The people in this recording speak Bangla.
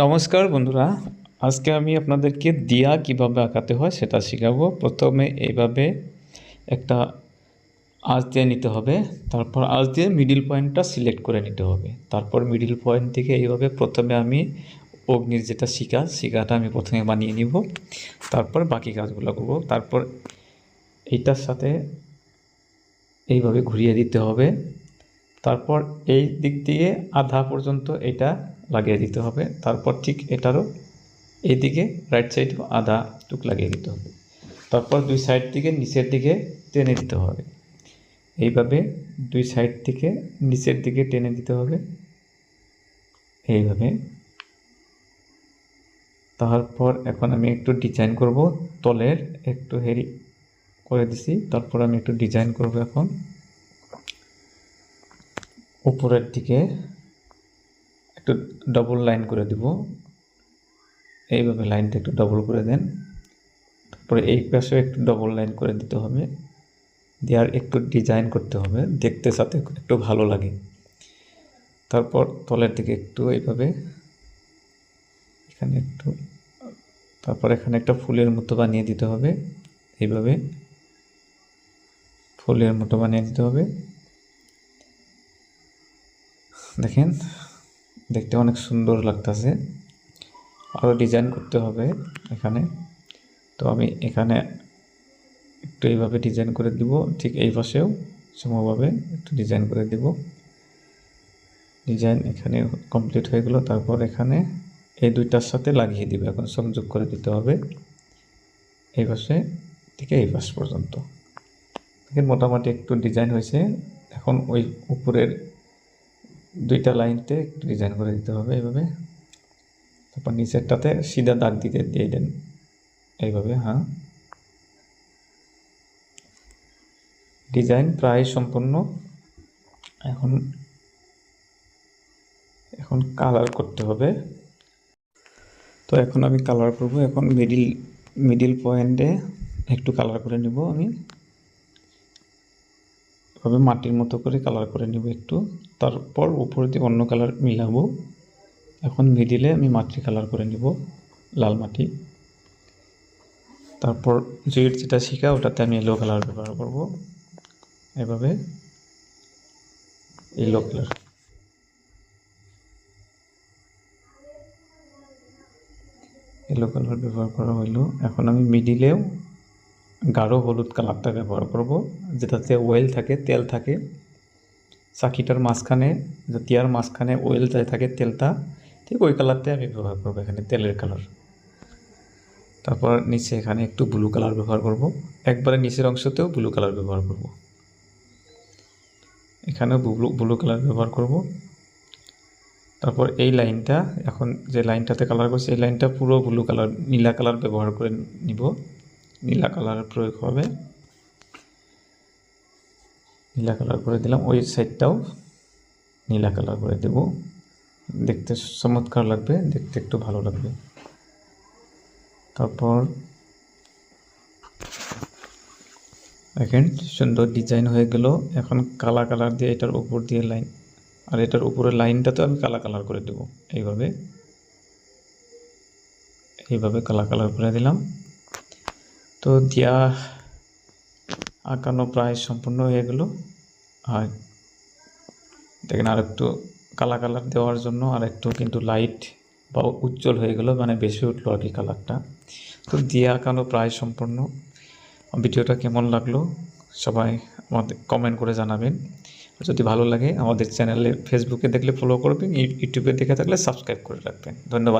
নমস্কার বন্ধুরা, আজকে আমি আপনাদেরকে দিয়া কিভাবে আঁকাতে হয় সেটা শেখাবো। প্রথমে এইভাবে একটা আঁচ দিয়ে নিতে হবে, তারপর আঁচ দিয়ে মিডিল পয়েন্টটা সিলেক্ট করে নিতে হবে। তারপর মিডিল পয়েন্ট থেকে এইভাবে প্রথমে আমি অগ্নির যেটা শিখাটা আমি প্রথমে বানিয়ে নিব, তারপর বাকি কাজগুলো করব। তারপর এইটার সাথে এইভাবে ঘুরিয়ে দিতে হবে। তারপর এই দিক দিয়ে আধা পর্যন্ত এটা লাগিয়ে দিতে হবে। তারপর ঠিক এটারও এইদিকে রাইট সাইড আধা টুক লাগিয়ে দিতে হবে। তারপর দুই সাইড থেকে নিচের দিকে টেনে দিতে হবে। এইভাবে দুই সাইড থেকে নিচের দিকে টেনে দিতে হবে এইভাবে। তারপর এখন আমি একটু ডিজাইন করব, তলের একটু হেরি করে দিছি। তারপর আমি একটু ডিজাইন করব। এখন উপরের দিকে একটু ডবল লাইন করে দিব, এইভাবে লাইনটা একটু ডবল করে দেন। তারপরে এই পাশেও একটু ডবল লাইন করে দিতে হবে, দেওয়ার একটু ডিজাইন করতে হবে দেখতে সাথে একটু ভালো লাগে। তারপর তলের দিকে একটু এইভাবে এখানে একটু, তারপর এখানে একটা ফুলের মতো বানিয়ে দিতে হবে। এইভাবে ফুলের মতো বানিয়ে দিতে হবে। দেখেন, দেখতে অনেক সুন্দর লাগতেছে। আরও ডিজাইন করতে হবে এখানে। তো আমি এখানে একটু এইভাবে ডিজাইন করে দিব, ঠিক এই পাশেও সমভাবে একটু ডিজাইন করে দিব। ডিজাইন এখানে কমপ্লিট হয়ে গেল। তারপর এখানে এই দুইটার সাথে লাগিয়ে দিব, এখন সংযোগ করে দিতে হবে এই পাশে থেকে এই পাশ পর্যন্ত। দেখেন মোটামুটি একটু ডিজাইন হয়েছে। এখন ওই উপরের দুইটা লাইনতে একটু ডিজাইন করে দিতে হবে এইভাবে। তারপর নিচেরটাতে সিধা দাগ দিয়ে দেন এইভাবে। হ্যাঁ, ডিজাইন প্রায় সম্পূর্ণ। এখন কালার করতে হবে। তো এখন আমি কালার করব। এখন মিডিল পয়েন্টে একটু কালার করে নিব আমি, এভাবে মাটির মতো করে কালার করে নিব একটু। তারপর উপরে দিয়ে অন্য কালার মিলাবো। এখন মিডিলে আমি মাটি কালার করে নিব, লাল মাটি। তারপর যেটা শিখা ওটাতে আমি ইয়েলো কালার ব্যবহার করব, এভাবে ইয়েলো কালার। ইয়েলো কালার ব্যবহার করা হইল। এখন আমি মিডিলেও গাঢ় হলুদ কালারটা ব্যবহার করব, যেটাতে অয়েল থাকে, তেল থাকে। চাকিটার মাঝখানে, তিয়ার মাঝখানে অয়েল থাকে, তেলটা ঠিক ওই কালারটাই আমি ব্যবহার করব এখানে, তেলের কালার। তারপর নিচে এখানে একটু ব্লু কালার ব্যবহার করব, একবারে নিচের অংশতেও ব্লু কালার ব্যবহার করব, এখানেও ব্লু কালার ব্যবহার করব। তারপর এই লাইনটা, এখন যে লাইনটাতে কালার করছি এই লাইনটা পুরো ব্লু কালার, নীলা কালার ব্যবহার করে নিব। নীলা কালারের প্রয়োগ হবে, নীলা কালার করে দিলাম। ওই সাইডটাও নীলা কালার করে দেব, দেখতে চমৎকার লাগবে, দেখতে একটু ভালো লাগবে। তারপর দেখেন সুন্দর ডিজাইন হয়ে গেল। এখন কালা কালার দিয়ে এটার উপর দিয়ে লাইন, আর এটার উপরের লাইনটাতে আমি কালা কালার করে দেব এইভাবে কালা কালার করে দিলাম। তো দিয়া আঁকানো প্রায় সম্পূর্ণ হয়ে গেল। আর দেখেন আর একটু কালা কালার দেওয়ার জন্য আর একটু কিন্তু লাইট বা উজ্জ্বল হয়ে গেল, মানে বেশি উঠলো আর কি কালারটা। তো দিয়া আঁকানো প্রায় সম্পূর্ণ। ভিডিওটা কেমন লাগলো সবাই আমাদের কমেন্ট করে জানাবেন। যদি ভালো লাগে আমাদের চ্যানেলে, ফেসবুকে দেখলে ফলো করবেন, ইউটিউবে দেখে থাকলে সাবস্ক্রাইব করে রাখবেন। ধন্যবাদ।